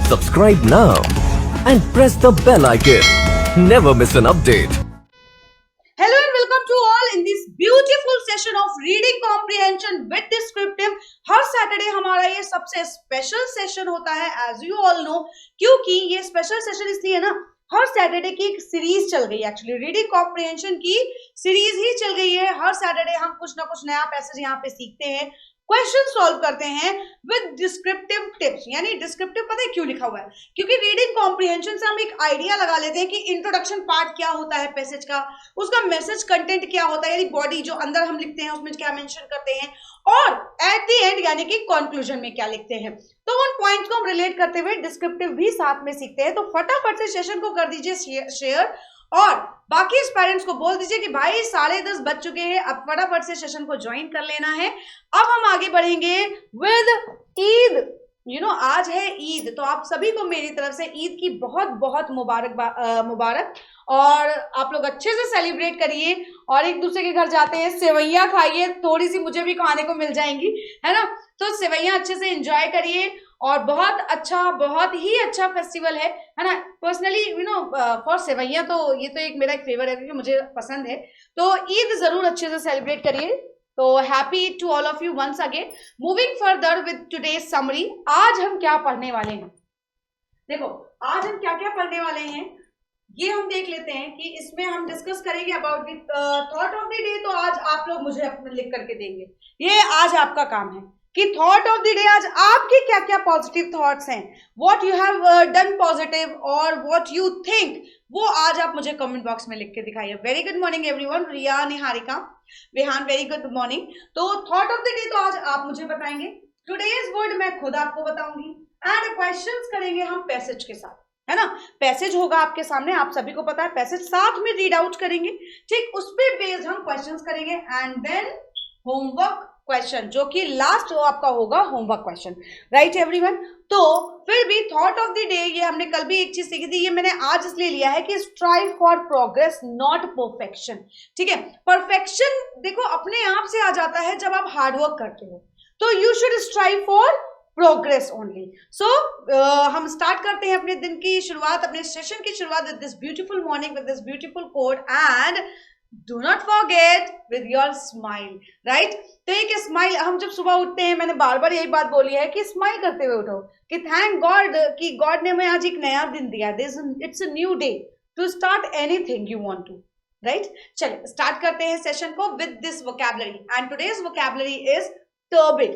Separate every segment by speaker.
Speaker 1: Subscribe now and press the bell icon. Never miss an update.
Speaker 2: Hello and welcome to all in this beautiful session of reading comprehension with descriptive. Her Saturday हमारा ये सबसे special session होता है as you all know, क्योंकि ये special session इसलिए ना, हर Saturday की एक सीरीज चल गई है, एक्चुअली रीडिंग कॉम्प्रिहेंशन की सीरीज ही चल गई है। हर सैटरडे हम कुछ ना कुछ नया पैसेज यहाँ पे सीखते हैं, क्वेश्चन सॉल्व करते हैं विद डिस्क्रिप्टिव टिप्स। यानी डिस्क्रिप्टिव पता है क्यों लिखा हुआ है? क्योंकि रीडिंग कॉम्प्रिहेंशन से हम एक आइडिया लगा लेते हैं कि इंट्रोडक्शन पार्ट क्या होता है पैसेज का, उसका मैसेज कंटेंट क्या होता है, यानी बॉडी जो अंदर हम लिखते हैं उसमें क्या मेंशन करते हैं, और एट द एंड यानी कि कंक्लूजन में क्या लिखते हैं। तो उन पॉइंट्स को हम रिलेट करते हुए डिस्क्रिप्टिव भी साथ में सीखते हैं। तो फटाफट से सेशन को कर दीजिए शेयर और बाकी पेरेंट्स को बोल दीजिए कि भाई 10:30 बज चुके हैं, अब फटाफट से सेशन को ज्वाइन कर लेना है। अब हम आगे बढ़ेंगे विद ईद। आज है ईद, तो आप सभी को मेरी तरफ से ईद की बहुत बहुत मुबारक। और आप लोग अच्छे से सेलिब्रेट करिए और एक दूसरे के घर जाते हैं, सेवैयां खाइए, थोड़ी सी मुझे भी खाने को मिल जाएंगी, है ना। तो सेवैयां अच्छे से एंजॉय करिए और बहुत ही अच्छा फेस्टिवल है ना। पर्सनली फॉर सेवैयां तो ये तो एक मेरा एक फेवर है क्योंकि मुझे पसंद है। तो ईद जरूर अच्छे से सेलिब्रेट करिए। तो happy to all of you once again. Moving further with today's summary. आज हम क्या पढ़ने वाले हैं? देखो आज हम क्या क्या पढ़ने वाले हैं ये हम देख लेते हैं कि इसमें हम डिस्कस करेंगे about the thought of the day. तो आज आप लोग मुझे अपने लिख करके देंगे, ये आज आपका काम है कि थॉट ऑफ द डे आज आपके क्या क्या पॉजिटिव थॉट्स हैं, what you have done positive और व्हाट यू थिंक, वो आज आप मुझे कमेंट बॉक्स में लिख के दिखाइए। Very good morning everyone, Riya, Niharika, Vihaan, very good morning. तो थॉट ऑफ द डे तो आज आप मुझे बताएंगे, टुडेज वर्ड मैं खुद आपको बताऊंगी एंड क्वेश्चंस करेंगे हम पैसेज के साथ, है ना। पैसेज होगा आपके सामने, आप सभी को पता है, पैसेज साथ में रीड आउट करेंगे, ठीक, उस पे बेस्ड हम क्वेश्चंस करेंगे एंड देन होमवर्क क्वेश्चन, जो कि लास्ट आपका होगा होमवर्क क्वेश्चन, राइट एवरीवन। तो फिर भी थॉट ऑफ द डे, ये हमने कल भी एक चीज सीखी थी, ये मैंने आज इसलिए लिया है कि strive for progress not perfection, ठीक है। परफेक्शन देखो अपने आप से आ जाता है जब आप हार्डवर्क करते हो, तो you should strive for progress only. So हम स्टार्ट करते हैं अपने दिन की शुरुआत, अपने सेशन की शुरुआत with this beautiful morning, with this beautiful code and do not forget with your smile, right. तो एक स्माइल, हम जब सुबह उठते हैं, मैंने बार बार यही बात बोली है कि स्माइल करते हुए उठो, कि थैंक गॉड कि गॉड ने हमें आज एक नया दिन दिया, it's a new day to start anything you want to, right. चलिए स्टार्ट करते हैं सेशन को with this vocabulary and today's vocabulary is turbid.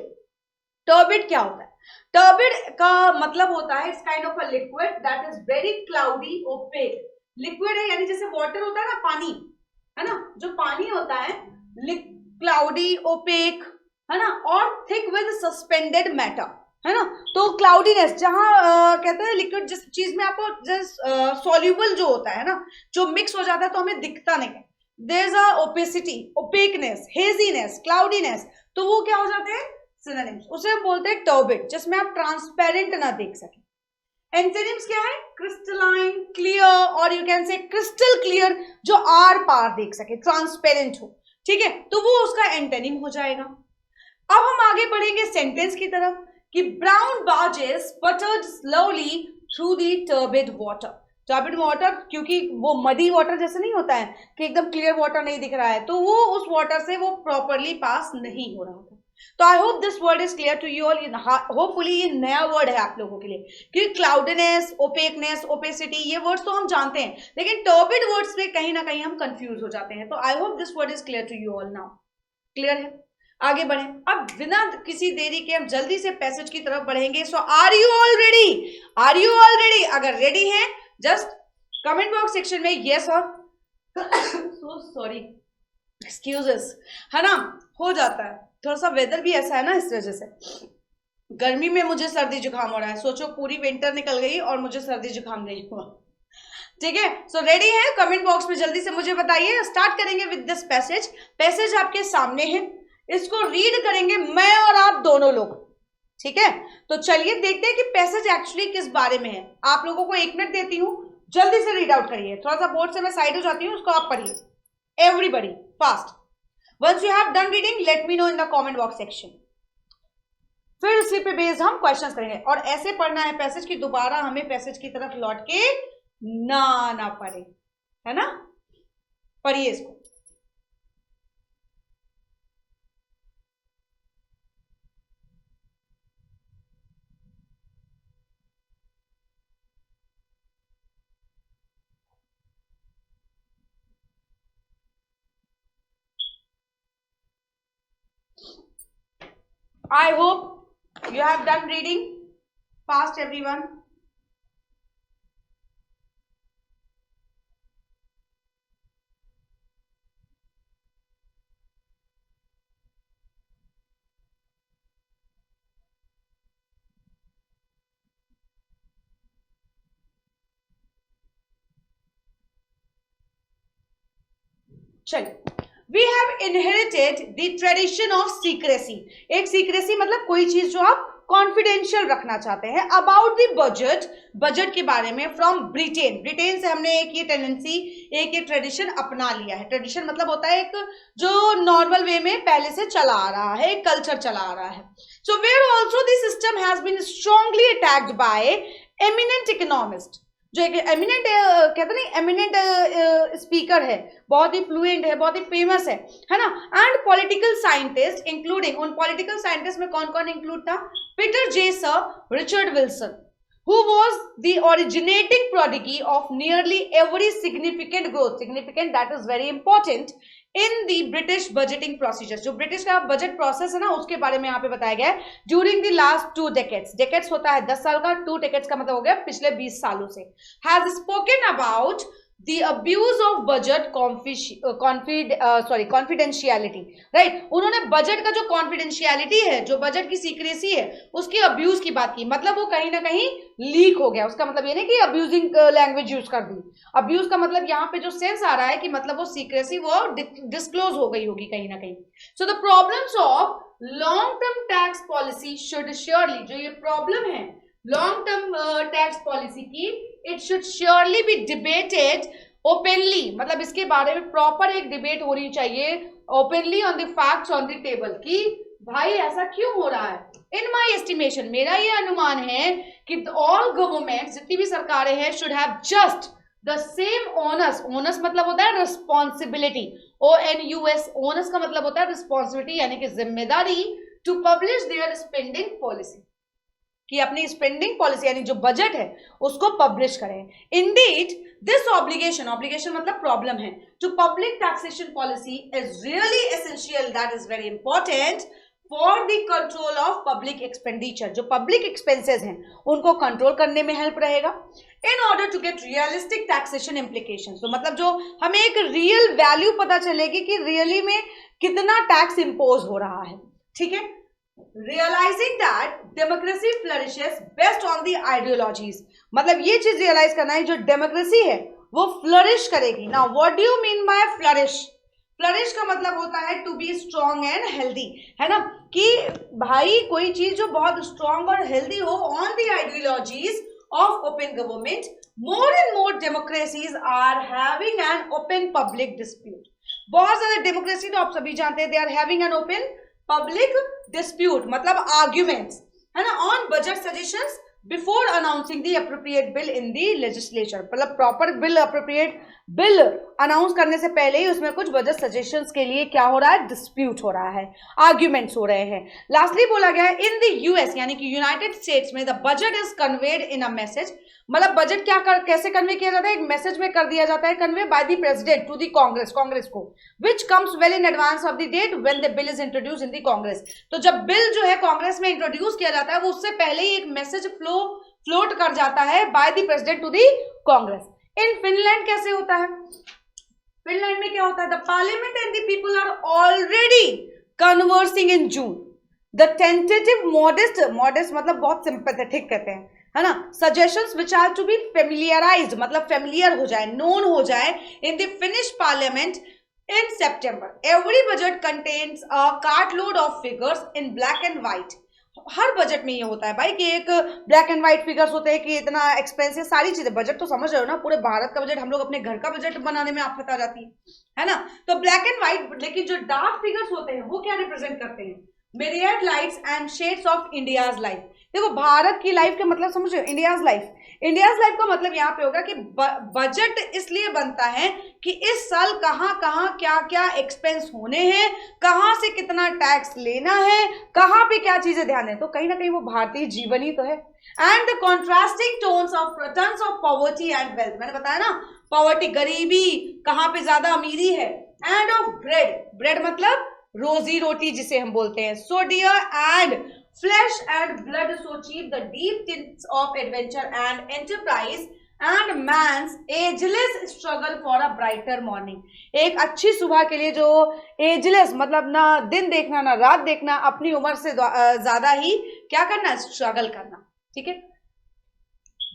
Speaker 2: Turbid क्या होता है? टर्बिड का मतलब होता है it's kind of a liquid that is very cloudy opaque. Liquid है यानी जैसे वाटर होता है ना, पानी, है ना, जो पानी होता है क्लाउडी ओपेक, है ना, और थिक विद सस्पेंडेड मैटर, है ना। तो क्लाउडीनेस जहां कहते हैं लिक्विड जिस चीज में आपको सॉल्यूबल जो होता है ना, जो मिक्स हो जाता है तो हमें दिखता नहीं है, there is a opacity, opaqueness, haziness, cloudiness, तो वो क्या हो जाते हैं सिनोनिम्स, उसे हम बोलते हैं टर्बिड, जिसमें आप ट्रांसपेरेंट ना देख सके। एंटोनिम्स क्या है? क्रिस्टलाइन, क्लियर, और you can say crystal clear, जो आर पार देख सके, ट्रांसपेरेंट हो, ठीक है, तो वो उसका एंटोनिम हो जाएगा। अब हम आगे बढ़ेंगे सेंटेंस की तरफ कि brown barges butted slowly through the turbid water. Turbid water क्योंकि वो मडी वाटर जैसे नहीं होता है कि एकदम क्लियर वाटर नहीं दिख रहा है, तो वो उस वाटर से वो प्रॉपरली पास नहीं हो रहा था। तो I hope this word is clear to you all. Hopefully ये नया वर्ड है आप लोगों के लिए, क्योंकि क्लाउडनेस, ओपेकनेस, ओपेसिटी ये वर्ड्स तो हम जानते हैं, लेकिन टर्बिड वर्ड्स में कहीं ना कहीं हम कंफ्यूज हो जाते हैं। तो I hope this word is clear to you all now. Clear है? आगे बढ़े। अब बिना किसी देरी के हम जल्दी से पैसेज की तरफ बढ़ेंगे। So are you all ready? Are you all ready? अगर रेडी हैं जस्ट कमेंट बॉक्स सेक्शन में यस और सो सॉरी, एक्सक्यूजेस, है ना, हो जाता है, थोड़ा सा वेदर भी ऐसा है ना, इस वजह से गर्मी में मुझे सर्दी जुकाम हो रहा है। सोचो पूरी विंटर निकल गई और मुझे सर्दी जुकाम नहीं हुआ, ठीक है। सो रेडी है? कमेंट बॉक्स में जल्दी से मुझे बताइए। स्टार्ट करेंगे विद दिस पैसेज। पैसेज आपके सामने है, इसको रीड करेंगे मैं और आप दोनों लोग, ठीक है। तो चलिए देखते हैं कि पैसेज एक्चुअली किस बारे में है। आप लोगों को 1 मिनट देती हूँ, जल्दी से रीड आउट करिए। थोड़ा सा बोर्ड से मैं साइड हो जाती हूँ, उसको आप पढ़िए, everybody fast. Once you have done reading, let me know in the comment box section. फिर उसी पे बेस्ड हम क्वेश्चंस करेंगे। और ऐसे पढ़ना है पैसेज की दोबारा हमें पैसेज की तरफ लौट के ना आना पड़े, है ना। पढ़िए इसको। I hope you have done reading fast, everyone. चलिए, we have inherited the tradition of secrecy. एक सीक्रेसी मतलब कोई चीज जो आप कॉन्फिडेंशियल रखना चाहते हैं अबाउट द बजट, बजट के बारे में, फ्रॉम ब्रिटेन। ब्रिटेन से हमने एक ये टेंडेंसी, एक ये ट्रेडिशन अपना लिया है। ट्रेडिशन मतलब होता है एक जो नॉर्मल वे में पहले से चला आ रहा है, एक कल्चर चला आ रहा है। So where also this system has been strongly attacked by eminent economist. जो एक एमिनेंट कहते नहीं, एमिनेंट स्पीकर है, बहुत ही फ्लुएंट है, बहुत ही फेमस है ना। एंड पॉलिटिकल साइंटिस्ट इंक्लूडिंग, उन पॉलिटिकल साइंटिस्ट में कौन कौन इंक्लूड था? Peter J sir, Richard Wilson, who was the originating prodigy of nearly every significant growth, significant that is very important in the British budgeting procedures। जो British का budget process है ना उसके बारे में यहाँ पे बताया गया है। During the last 2 decades, decades होता है 10 साल का, 2 decades का मतलब हो गया पिछले 20 सालों से। Has spoken about the abuse of budget confidentiality, right. उन्होंने बजट का जो कॉन्फिडेंशियलिटी है, जो बजट की सीक्रेसी है, उसकी अब्यूज की बात की। मतलब वो कहीं ना कहीं लीक हो गया। उसका मतलब ये नहीं कि अब्यूजिंग लैंग्वेज यूज कर दी। अब्यूज का मतलब यहाँ पे जो सेंस आ रहा है कि मतलब वो सीक्रेसी वो डिस्क्लोज हो गई होगी कहीं ना कहीं। So the problems of long term tax policy should surely, जो ये प्रॉब्लम है लॉन्ग टर्म टैक्स पॉलिसी की, it should surely be debated openly. मतलब इसके बारे में प्रॉपर एक डिबेट होनी चाहिए openly on the facts on the table, कि भाई ऐसा क्यों हो रहा है। इन माई एस्टिमेशन, मेरा ये अनुमान है कि ऑल गवर्नमेंट, जितनी भी सरकारें हैं, should have just the same onus. Onus मतलब होता है रिस्पॉन्सिबिलिटी, ONUS, ओनस का मतलब होता है रिस्पॉन्सिबिलिटी यानी कि जिम्मेदारी, to publish their spending policy, कि अपनी स्पेंडिंग पॉलिसी यानी जो बजट है उसको पब्लिश करें। इंडीड दिस ऑब्लिगेशन, ऑब्लिगेशन मतलब प्रॉब्लम है, to public taxation policy is really essential, that is very important for the control of public expenditure. जो पब्लिक एक्सपेंसेस हैं उनको कंट्रोल करने में हेल्प रहेगा। In order to get realistic taxation implications, तो मतलब जो हमें एक रियल वैल्यू पता चलेगी कि रियली में कितना टैक्स इंपोज हो रहा है, ठीक है। Realizing that democracy flourishes best on the ideologies, मतलब ये चीज रियलाइज करना है, जो डेमोक्रेसी है वो फ्लरिश करेगी ना। What do you mean by flourish? Flourish का मतलब होता है to be strong and healthy, है ना, कि भाई कोई चीज जो बहुत स्ट्रॉन्ग और हेल्दी हो on the ideologies of open government। more and more democracies are having an open public dispute। बहुत ज्यादा डेमोक्रेसी तो आप सभी जानते हैं, they are having an open public dispute, मतलब arguments, है ना, on budget suggestions before announcing the appropriate bill in the legislature। मतलब proper bill, appropriate bill announce करने से पहले ही उसमें कुछ बजट सजेशंस के लिए क्या हो रहा है, डिस्प्यूट हो रहा है, आर्ग्यूमेंट्स हो रहे हैं। लास्टली बोला गया है इन द यूएस यानी कि यूनाइटेड स्टेट्स में, the budget is conveyed in a message. मतलब बजट क्या कैसे कन्वे किया जाता है, एक मैसेज में कर दिया जाता है convey by the president to the Congress, Congress को, which comes well in advance of the date when the bill is introduce in the Congress. तो जब बिल जो है कांग्रेस में इंट्रोड्यूस किया जाता है वो उससे पहले ही एक मैसेज फ्लोट कर जाता है by the president to the Congress. In Finland कैसे होता है? फिनलैंड में क्या होता है, the parliament and the people are already conversing in June. The tentative modest मतलब बहुत सिंपैथेटिक कहते हैं, है ना, suggestions which are to be familiarized, मतलब फेमिलियर हो जाए, नोन हो जाए in the Finnish parliament in September. Every budget contains a cartload of figures in black and white. Her budget में ये होता है भाई कि एक ब्लैक एंड व्हाइट फिगर्स होते हैं कि इतना एक्सपेंसिव सारी चीजें, बजट तो समझ रहे हो ना, पूरे भारत का बजट, हम लोग अपने घर का बजट बनाने में आपको आ जाती है ना। तो ब्लैक एंड व्हाइट, लेकिन जो डार्क फिगर्स होते हैं वो क्या रिप्रेजेंट करते हैं, myriad lights and shades of India's life. देखो भारत की लाइफ का मतलब समझो, इंडियाज लाइफ, इंडियाज लाइफ का मतलब यहाँ पे होगा कि बजट इसलिए बनता है कि इस साल कहाँ कहाँ क्या क्या एक्सपेंस होने हैं, कहाँ से कितना टैक्स लेना है, कहाँ पे क्या चीजें ध्यान है, तो कहीं ना कहीं वो भारतीय जीवन ही तो है. And the contrasting terms of poverty and wealth, मैंने बताया ना, पॉवर्टी गरीबी, कहाँ पे ज्यादा अमीरी है, एंड ऑफ ब्रेड, ब्रेड मतलब रोजी रोटी जिसे हम बोलते हैं, so dear and flesh and blood so cheap, the deep tints of adventure and enterprise and man's ageless struggle for a brighter morning. एक अच्छी सुबह के लिए जो एजलेस मतलब ना दिन देखना ना रात देखना, अपनी उम्र से ज्यादा ही क्या करना, स्ट्रगल करना. ठीक है.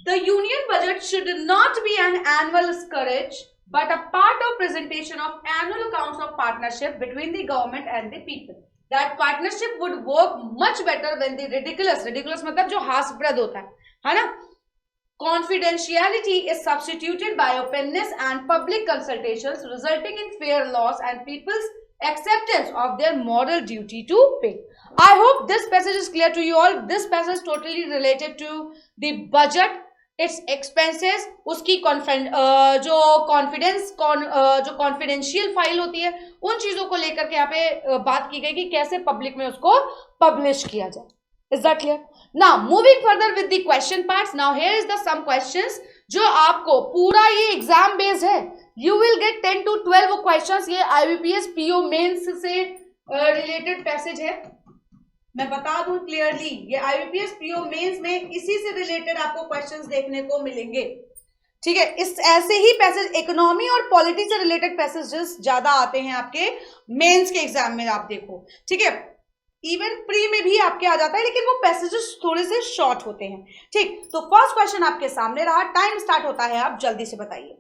Speaker 2: The union budget should not be an annual scourge, but a part of presentation of annual accounts of partnership between the government and the people. That partnership would work much better when the ridiculous मतलब जो हास्यप्रद होता है ना, confidentiality is substituted by openness and public consultations, resulting in fair laws and people's acceptance of their moral duty to pay. I hope this passage is clear to you all. This passage is totally related to the budget, it's expenses, उसकी जो confidence जो confidential file होती है, उन चीजों को लेकर के यहाँ पे बात की गई कि कैसे पब्लिक में उसको पब्लिश किया जाए. Is that clear? Now moving further with the question parts. Now here is the some questions जो आपको पूरा ये एग्जाम बेस्ड है. You will get 10 to 12 questions. ये आईबीपीएस पीओ मेंस से रिलेटेड पैसेज है. मैं बता दूं क्लियरली, ये आईबीपीएस पीओ मेंस में इसी से रिलेटेड आपको क्वेश्चंस देखने को मिलेंगे. ठीक है. इस ऐसे ही पैसेज इकोनॉमी और पॉलिटी से रिलेटेड पैसेजेस ज्यादा आते हैं आपके मेंस के एग्जाम में, आप देखो. ठीक है. इवन प्री में भी आपके आ जाता है, लेकिन वो पैसेजेस थोड़े से शॉर्ट होते हैं. ठीक. तो फर्स्ट क्वेश्चन आपके सामने रहा. टाइम स्टार्ट होता है, आप जल्दी से बताइए.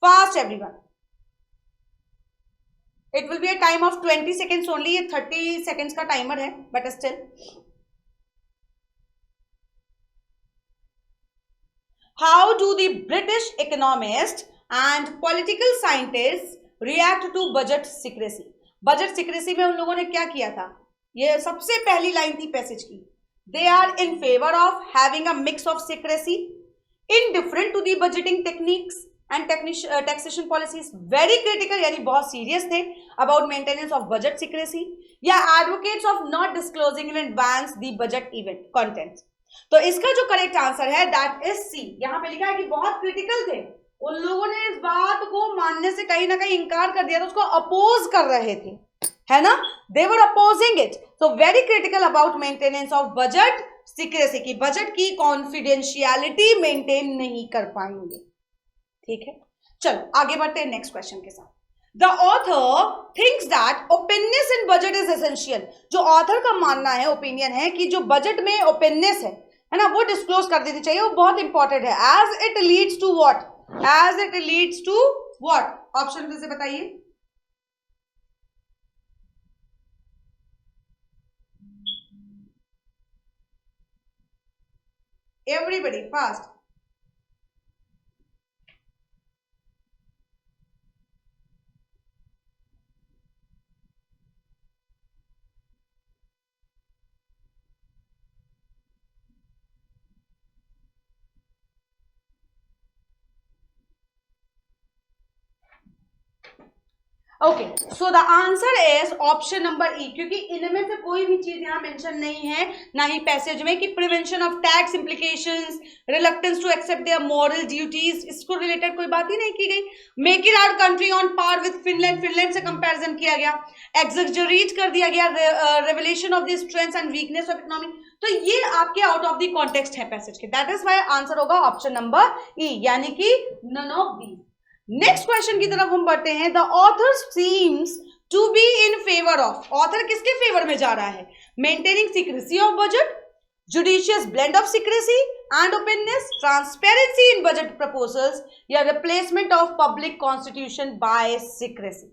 Speaker 2: Fast everyone. It will be a time of 20 seconds only. ये 30 seconds का टाइमर है, but still. How do the British economists and political scientists react to budget secrecy? Budget secrecy में उन लोगों ने क्या किया था? ये सबसे पहली लाइन थी पैसेज की. They are in favor of having a mix of secrecy, indifferent to the budgeting techniques and taxation policies, very critical यानी बहुत सीरियस थे about maintenance of budget secrecy, या advocates of not disclosing in advance the budget event contents. तो इसका जो correct answer है that is सी. यहाँ पे लिखा है कि बहुत क्रिटिकल थे, उन लोगों ने इस बात को मानने से कहीं ना कहीं इंकार कर दिया था, उसको अपोज कर रहे थे, है ना. They were opposing it. So very critical about maintenance of budget secrecy, की बजट की कॉन्फिडेंशियलिटी मेंटेन नहीं कर पाएंगे. ठीक है. चलो आगे बढ़ते हैं नेक्स्ट क्वेश्चन के साथ. The author thinks that openness in budget is essential. जो ऑथर का मानना है, ओपिनियन है कि जो बजट में ओपननेस है ना, वो डिस्क्लोज कर देनी चाहिए, वो बहुत इंपॉर्टेंट है. As it leads to what, as it leads to what, option फिर से बताइए. Everybody fast. Okay, so the answer is option number E, क्योंकि इनमें से कोई भी चीज यहां मेंशन नहीं है, ना ही पैसेज में, कि prevention of tax implications, reluctance to accept their moral duties, इसको रिलेटेड कोई बात ही नहीं की गई. Make it our country on par with Finland, Finland से कंपैरिजन किया गया. एग्जैजरेट कर दिया गया revelation of the strengths and weakness of economy. तो ये आपके आउट ऑफ द कॉन्टेक्स्ट है पैसेज के. दैट इज व्हाई आंसर होगा ऑप्शन नंबर ई, यानी कि none of these. Next question की तरफ हम बढ़ते हैं. The author seems to be in favour of, author किसके फेवर में जा रहा है? Maintaining secrecy of budget, judicious blend of secrecy and openness, transparency in budget proposals, या replacement of public constitution by secrecy.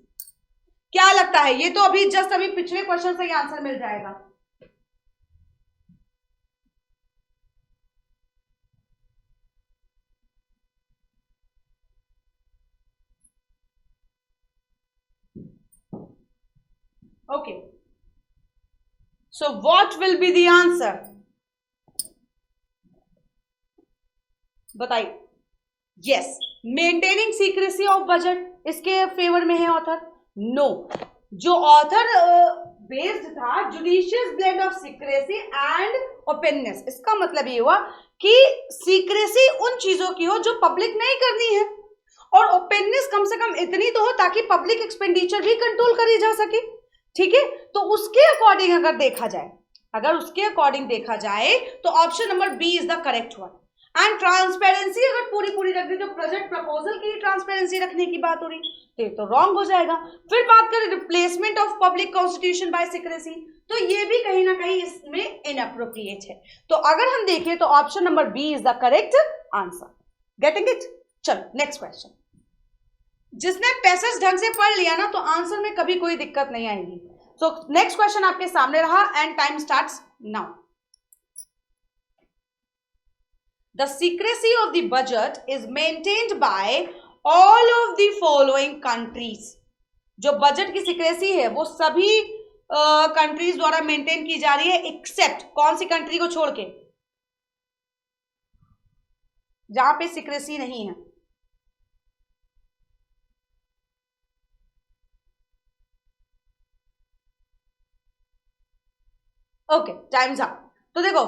Speaker 2: क्या लगता है? ये तो अभी जस्ट अभी पिछले क्वेश्चन से ही आंसर मिल जाएगा. Okay, So what will be the answer? बताइए. Yes, maintaining secrecy of budget इसके फेवर में है ऑथर. नो, जो ऑथर बेस्ड था judicious blend of secrecy and openness. इसका मतलब ये हुआ कि सीक्रेसी उन चीजों की हो जो पब्लिक नहीं करनी है, और ओपननेस कम से कम इतनी तो हो ताकि पब्लिक एक्सपेंडिचर भी कंट्रोल करी जा सके. ठीक है, तो उसके अकॉर्डिंग अगर देखा जाए, तो option number B is the correct one. And transparency अगर पूरी रख दी, तो प्रोजेक्ट प्रपोजल की ट्रांसपेरेंसी रखने की बात हो रही तो रॉन्ग हो जाएगा. फिर बात करें replacement of public constitution by secrecy, तो ये भी कहीं ना कहीं इसमें इनअप्रोप्रिएट है. तो अगर हम देखें तो option number B is the correct answer. Getting it? चलो नेक्स्ट क्वेश्चन. जिसने पैसेज ढंग से पढ़ लिया ना, तो आंसर में कभी कोई दिक्कत नहीं आएगी. सो नेक्स्ट क्वेश्चन आपके सामने रहा and time starts now. The secrecy of the budget is maintained by all of the following countries. जो बजट की सिक्रेसी है वो सभी कंट्रीज द्वारा मेंटेन की जा रही है, एक्सेप्ट कौन सी कंट्री को छोड़ के, जहां पे सिक्रेसी नहीं है. Okay, times up. तो देखो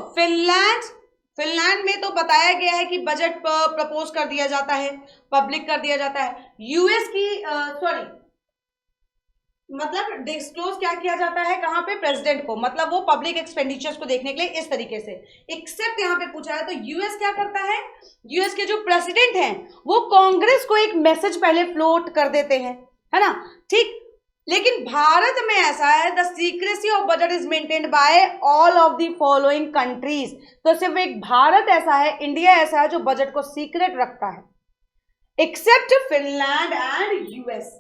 Speaker 2: फिनलैंड में तो बताया गया है कि बजट प्रपोज कर दिया जाता है, पब्लिक कर दिया जाता है. यूएस की मतलब डिस्क्लोज क्या किया जाता है, कहां पे, प्रेसिडेंट को, मतलब वो पब्लिक एक्सपेंडिचर्स को देखने के लिए इस तरीके से. एक्सेप्ट यहां पे पूछा है, तो यूएस क्या करता है, यूएस के जो प्रेसिडेंट हैं वो कांग्रेस को एक मैसेज पहले फ्लोट कर देते हैं, है ना. ठीक, लेकिन भारत में ऐसा है, the secrecy of budget is maintained by all of the following countries. तो सिर्फ एक भारत ऐसा है, इंडिया ऐसा है जो बजट को सीक्रेट रखता है, एक्सेप्ट फिनलैंड एंड यूएस.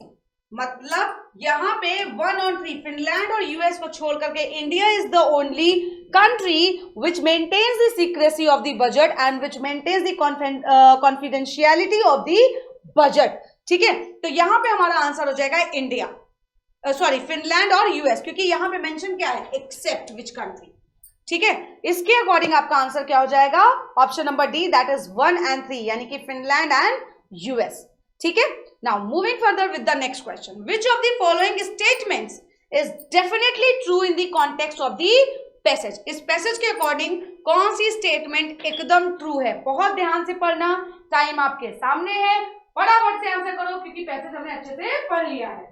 Speaker 2: मतलब यहां पे 1 और 3 फिनलैंड और यूएस को छोड़ करके India is the only country which maintains the secrecy of the budget and which maintains the confidentiality of the budget. ठीक है, तो यहां पे हमारा आंसर हो जाएगा इंडिया, सॉरी फिनलैंड और यूएस, क्योंकि यहां पे मेंशन क्या है, एक्सेप्ट विच कंट्री. ठीक है, इसके अकॉर्डिंग आपका आंसर क्या हो जाएगा, option number D, that is 1 and 3, यानी कि फिनलैंड एंड यूएस. ठीक है, now moving further with the next question. Which of the following statements is definitely true in the context of the passage. इस passage के according कौन सी statement एकदम true है. बहुत ध्यान से पढ़ना, टाइम आपके सामने है, फटाफट से आंसर करो क्योंकि पैसेज हमने अच्छे से पढ़ लिया है.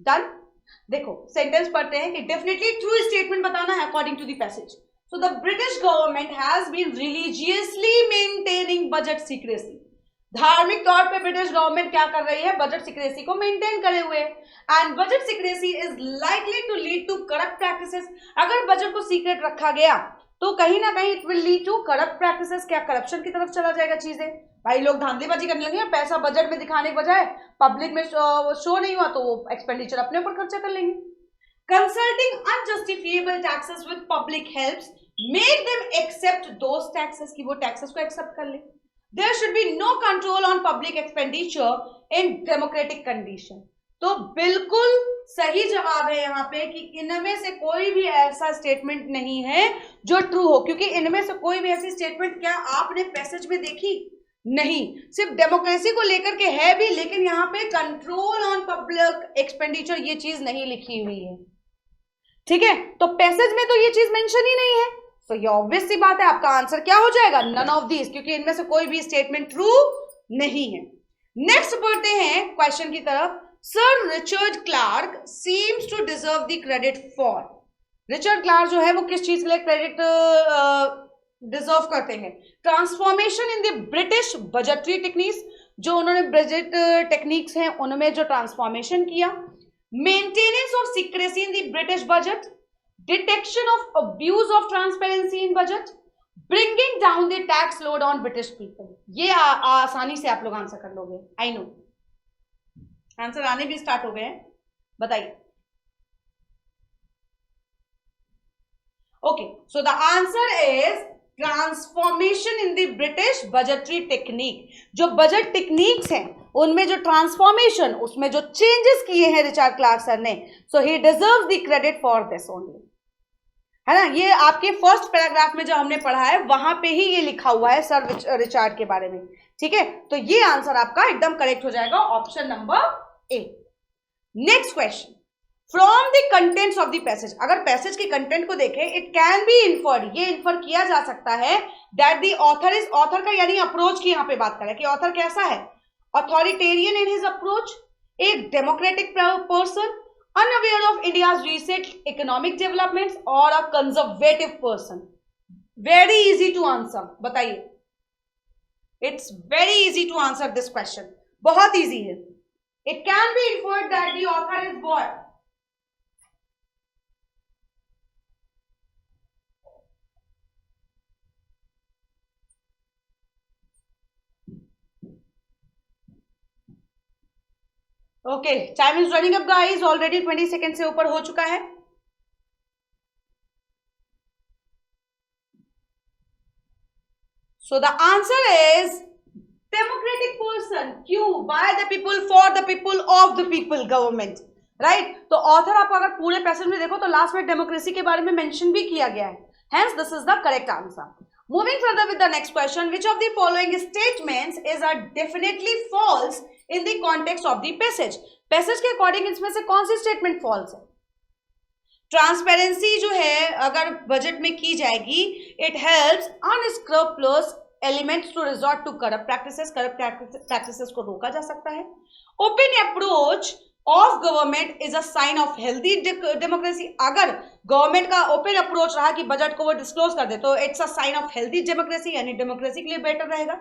Speaker 2: डन. देखो सेंटेंस पढ़ते हैं कि डेफिनेटली ट्रू स्टेटमेंट बताना है according to the passage. So the British government has been religiously maintaining budget secrecy. धार्मिक तौर पे ब्रिटिश गवर्नमेंट क्या कर रही है, बजट सीक्रेसी को मेंटेन करे हुए. And budget secrecy is likely to lead to corrupt practices. अगर बजट को सीक्रेट रखा गया तो कहीं ना कहीं it will lead to corrupt practices. क्या करप्शन की तरफ चला जाएगा चीजें, भाई लोग धांधलीबाजी करने लगे, पैसा बजट में दिखाने के बजाय पब्लिक में शो नहीं हुआ तो वो एक्सपेंडिचर अपने ऊपर खर्चा कर लेंगे. Consulting unjustifiable taxes with public helps make them accept those taxes, की वो टैक्सेस को एक्सेप्ट कर ले. There should be no control on public expenditure in democratic condition. तो बिल्कुल सही जवाब है यहाँ पे कि इनमें से कोई भी ऐसा स्टेटमेंट नहीं है जो ट्रू हो, क्योंकि इनमें से कोई भी ऐसी स्टेटमेंट क्या आपने पैसेज में देखी नहीं. सिर्फ डेमोक्रेसी को लेकर के है भी, लेकिन यहाँ पे कंट्रोल ऑन पब्लिक एक्सपेंडिचर ये चीज नहीं लिखी हुई है. ठीक है, तो पैसेज में तो ये चीज मेंशन ही नहीं है. तो ये ऑब्वियस सी बात है, आपका आंसर क्या हो जाएगा, नन ऑफ दीज, क्योंकि इनमें से कोई भी स्टेटमेंट ट्रू नहीं है. नेक्स्ट बढ़ते हैं क्वेश्चन की तरफ. Sir Richard Clarke seems to deserve the credit for. Richard Clarke जो है वो किस चीज के लिए क्रेडिट डिजर्व करते हैं, transformation in the British budgetary techniques. जो उन्होंने बजट टेक्निक्स हैं उनमें जो ट्रांसफॉर्मेशन किया, maintenance of secrecy in the British budget, detection of abuse of transparency in budget, bringing down the tax load on British people. ये आसानी से आप लोग आंसर कर लोगे, आई नो. आंसर आने भी स्टार्ट हो गए हैं, बताइए। Okay, so the answer is transformation in the British budgetary technique. जो बजट टेक्निक्स हैं उनमें जो ट्रांसफॉर्मेशन, उसमें जो चेंजेस किए हैं रिचर्ड क्लार्क सर ने, so he deserves the credit for this only, है ना। ये आपके फर्स्ट पैराग्राफ में जो हमने पढ़ा है वहां पे ही ये लिखा हुआ है सर रिचर्ड के बारे में, ठीक है। तो ये आंसर आपका एकदम करेक्ट हो जाएगा, option number A. Next question, from the contents of the passage. अगर पैसेज के कंटेंट को देखें, इट कैन बी इन्फर्ड, ये इन्फर किया जा सकता है that the author is, author का यानी अप्रोच की यहां पे बात करें कि ऑथर कैसा है, authoritarian in his approach, a democratic person, unaware of India's recent economic developments, or a conservative person. Very easy to answer, बताइए। It's very easy to answer this question, बहुत easy है। It can be inferred that the author is what? Okay, time is running up guys, already 20 second से ऊपर हो चुका है। So the answer is democratic person. क्यों? By the people, for the people, of the people, government, right. तो author आप अगर पूरे पैसेज में देखो तो लास्ट में डेमोक्रेसी के बारे में मेंशन भी किया गया है, hence this is the correct answer. Moving further with the next question, which of the following statements is a definitely false in the context of the passage? Passage के according इसमें से कौन सी स्टेटमेंट फॉल्स है? Transparency जो है अगर budget में की जाएगी, it helps unscrupulous elements to resort to corrupt practices, corrupt practices को रोका जा सकता है। Open approach of government is a sign of healthy democracy. अगर गवर्नमेंट का ओपन अप्रोच रहा कि बजट को वो डिस्क्लोज कर दे तो it's a sign of healthy democracy, यानी डेमोक्रेसी के लिए बेटर रहेगा।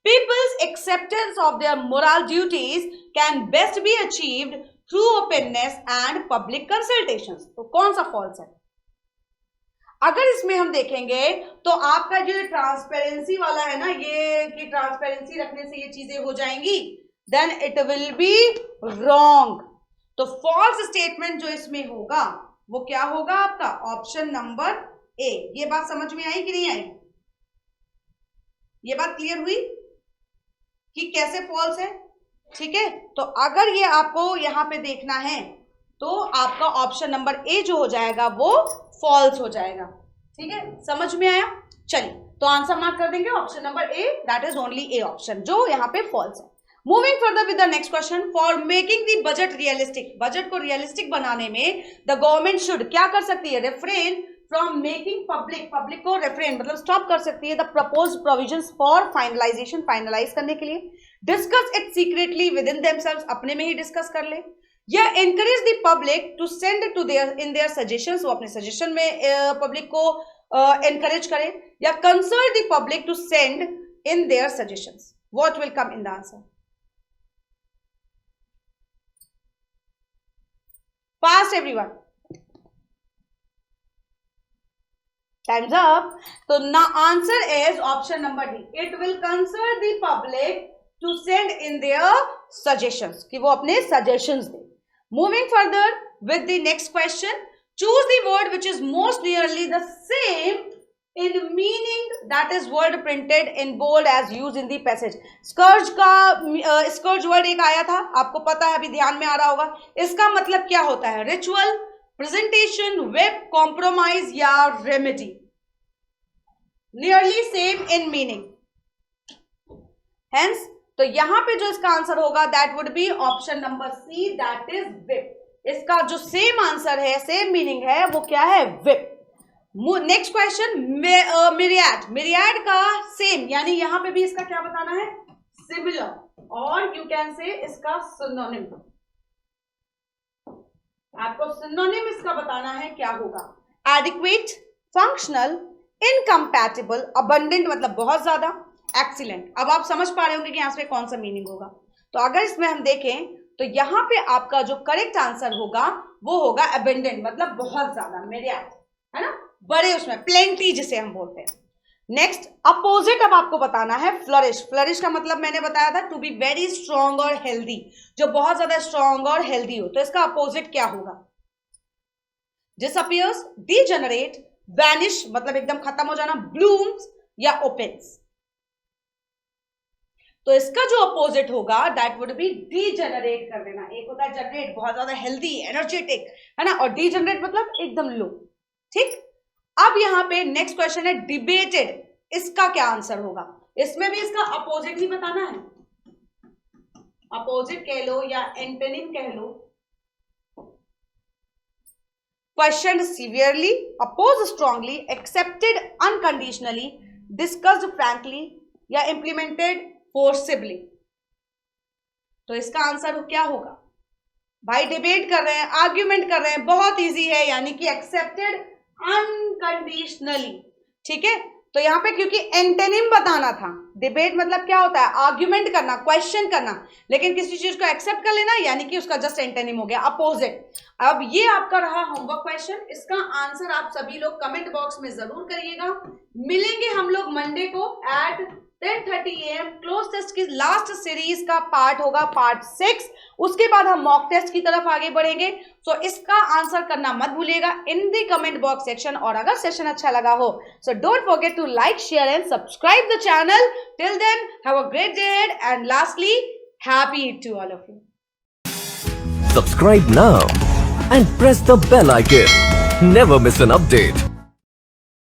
Speaker 2: People's acceptance of their moral duties can best be achieved through openness and public consultations. तो कौन सा फॉल्स है? अगर इसमें हम देखेंगे तो आपका जो ट्रांसपेरेंसी वाला है ना, ये कि ट्रांसपेरेंसी रखने से ये चीजें हो जाएंगी, then it will be wrong. तो फॉल्स स्टेटमेंट जो इसमें होगा वो क्या होगा आपका? Option number A. ये बात समझ में आई कि नहीं आई? ये बात क्लियर हुई कि कैसे फॉल्स है? ठीक है, तो अगर ये आपको यहां पे देखना है तो आपका ऑप्शन नंबर ए जो हो जाएगा वो फॉल्स हो जाएगा। ठीक है, समझ में आया? चलिए, तो आंसर मार्क कर देंगे option number A, that is only a option जो यहाँ पे फॉल्स है। Moving further with the next question, for making the budget realistic, budget को रियलिस्टिक बनाने में द गवर्नमेंट शुड क्या कर सकती है? Refrain from making public, public को रेफ्रेन मतलब स्टॉप कर सकती है the proposed provisions for finalisation, finalise करने के लिए। Discuss it secretly within themselves, अपने में ही डिस्कस कर ले। या encourage the public to send to their in their suggestions, वो अपने सजेशन में पब्लिक को एनकरेज करें। या consult the public to send in their suggestions. What will come in the answer? Fast everyone, times up. तो ना answer is option number D, it will consult the public to send in their suggestions, कि वो अपने suggestions दें। Moving further with the next question, choose the word which is most nearly the same in meaning, that is word printed in bold as used in the passage. Scourge का scourge word एक आया था, आपको पता है, अभी ध्यान में आ रहा होगा। इसका मतलब क्या होता है? रिचुअल, प्रेजेंटेशन, whip, कॉम्प्रोमाइज या remedy. Nearly same in meaning, hence तो यहां पे जो इसका आंसर होगा that would be option number C, that is whip. इसका जो सेम आंसर है, सेम मीनिंग है, वो क्या है? Whip. Next question, myriad, myriad का सेम, यानी यहां पे भी इसका क्या बताना है? सिमिलर, और यू कैन से इसका सिनोनिम। आपको सिनोनिम इसका बताना है, क्या होगा? एडिक्वेट, फंक्शनल, इनकम्पैटिबल, अबंडेंट मतलब बहुत ज्यादा, एक्सीलेंट। अब आप समझ पा रहे होंगे कि यहां पे कौन सा मीनिंग होगा। तो अगर इसमें हम देखें तो यहां पे आपका जो करेक्ट आंसर होगा वो होगा अबंडेंट, मतलब बहुत ज्यादा, मिरियाड, है ना, बड़े, उसमें प्लेंटी जिसे हम बोलते हैं। नेक्स्ट अपोजिट अब आपको बताना है फ्लरिश। फ्लरिश का मतलब मैंने बताया था टू बी वेरी स्ट्रॉन्ग और हेल्दी, जो बहुत ज्यादा स्ट्रॉन्ग और हेल्दी हो। तो इसका अपोजिट क्या होगा? डिसअपियर्स, डीजेनरेट, वैनिश मतलब एकदम खत्म हो जाना, ब्लूम्स या ओपन्स। तो इसका जो अपोजिट होगा दैट वुड बी डीजेनरेट कर देना। एक होता है जनरेट, बहुत ज्यादा हेल्दी एनर्जेटिक, है ना, और डीजेनरेट मतलब एकदम लो। ठीक, अब यहां पे नेक्स्ट क्वेश्चन है डिबेटेड। इसका क्या आंसर होगा? इसमें भी इसका अपोजिट ही बताना है। अपोजिट कह लो या एंटोनिम कह लो। Question severely, oppose strongly, accepted unconditionally, discussed frankly या इंप्लीमेंटेड फोर्सिबली। तो इसका आंसर क्या होगा? भाई डिबेट कर रहे हैं, आर्ग्यूमेंट कर रहे हैं, बहुत इजी है, यानी कि एक्सेप्टेड अनकंडीशनली। ठीक है, तो यहां पे क्योंकि एंटोनिम बताना था, डिबेट मतलब क्या होता है? आर्ग्यूमेंट करना, क्वेश्चन करना, लेकिन किसी चीज को एक्सेप्ट कर लेना यानी कि उसका जस्ट एंटोनिम हो गया, अपोजिट। अब ये आपका रहा होमवर्क क्वेश्चन। इसका आंसर आप सभी लोग कमेंट बॉक्स में जरूर करिएगा। मिलेंगे हम लोग मंडे को एट 10:30 AM। क्लोज टेस्ट की लास्ट सीरीज का पार्ट होगा, पार्ट 6। उसके बाद हम मॉक टेस्ट की तरफ आगे बढ़ेंगे। सो इसका आंसर करना मत भूलिएगा in the comment box section. और अगर सेशन अच्छा लगा हो so don't forget to like, share and subscribe the channel. Till then have a great day ahead and lastly happy Eid to all of you.
Speaker 1: Subscribe now and press the bell icon. Never miss an update.